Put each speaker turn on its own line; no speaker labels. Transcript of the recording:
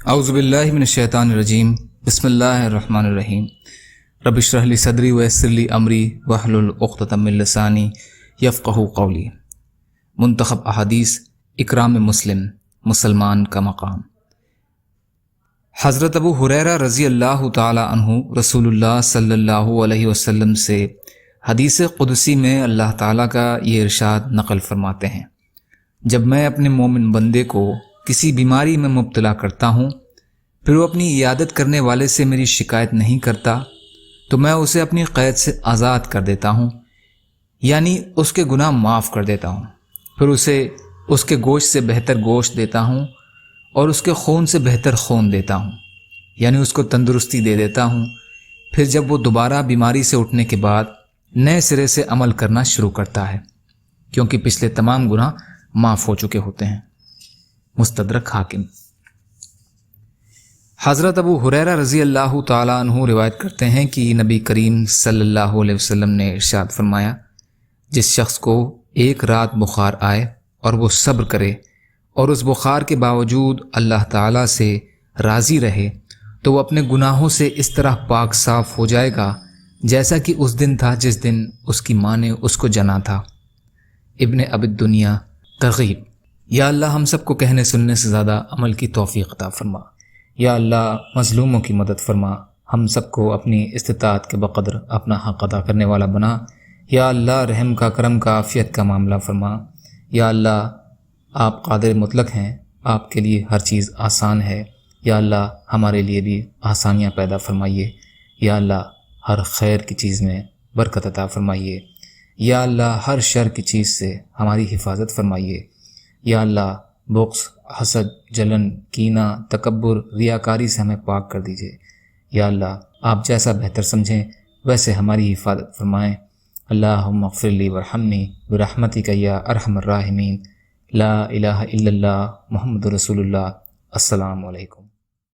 اعوذ باللہ من الشیطان الرجیم، بسم اللہ الرحمن الرحیم۔ رب اشرح لی صدری ویسر لی امری واحلل عقدۃ من لسانی یفقہوا قولی۔ منتخب احادیث اکرام مسلم، مسلمان کا مقام۔ حضرت ابو ہریرہ رضی اللہ تعالی عنہ رسول اللہ صلی اللہ علیہ وسلم سے حدیث قدسی میں اللہ تعالیٰ کا یہ ارشاد نقل فرماتے ہیں، جب میں اپنے مومن بندے کو کسی بیماری میں مبتلا کرتا ہوں، پھر وہ اپنی عیادت کرنے والے سے میری شکایت نہیں کرتا، تو میں اسے اپنی قید سے آزاد کر دیتا ہوں، یعنی اس کے گناہ معاف کر دیتا ہوں۔ پھر اسے اس کے گوشت سے بہتر گوشت دیتا ہوں اور اس کے خون سے بہتر خون دیتا ہوں، یعنی اس کو تندرستی دے دیتا ہوں۔ پھر جب وہ دوبارہ بیماری سے اٹھنے کے بعد نئے سرے سے عمل کرنا شروع کرتا ہے، کیونکہ پچھلے تمام گناہ معاف ہو چکے ہوتے ہیں۔ مستدرک حاکم۔ حضرت ابو ہریرہ رضی اللہ تعالیٰ عنہ روایت کرتے ہیں کہ نبی کریم صلی اللہ علیہ وسلم نے ارشاد فرمایا، جس شخص کو ایک رات بخار آئے اور وہ صبر کرے اور اس بخار کے باوجود اللہ تعالیٰ سے راضی رہے، تو وہ اپنے گناہوں سے اس طرح پاک صاف ہو جائے گا جیسا کہ اس دن تھا جس دن اس کی ماں نے اس کو جنا تھا۔ ابن ابی الدنیا ترغیب۔ یا اللہ ہم سب کو کہنے سننے سے زیادہ عمل کی توفیق عطا فرما۔ یا اللہ مظلوموں کی مدد فرما، ہم سب کو اپنی استطاعت کے بقدر اپنا حق ادا کرنے والا بنا۔ یا اللہ رحم کا، کرم کا، عافیت کا معاملہ فرما۔ یا اللہ آپ قادر مطلق ہیں، آپ کے لیے ہر چیز آسان ہے۔ یا اللہ ہمارے لیے بھی آسانیاں پیدا فرمائیے۔ یا اللہ ہر خیر کی چیز میں برکت عطا فرمائیے۔ یا اللہ ہر شر کی چیز سے ہماری حفاظت فرمائیے۔ یا اللہ بغض، حسد، جلن، کینہ، تکبر، ریاکاری سے ہمیں پاک کر دیجیے۔ یا اللہ آپ جیسا بہتر سمجھیں ویسے ہماری حفاظت فرمائیں۔ اللہم اغفر لی وارحمنی برحمتک یا ارحم الراحمین۔ لا الہ الا اللہ محمد رسول اللہ۔ السلام علیکم۔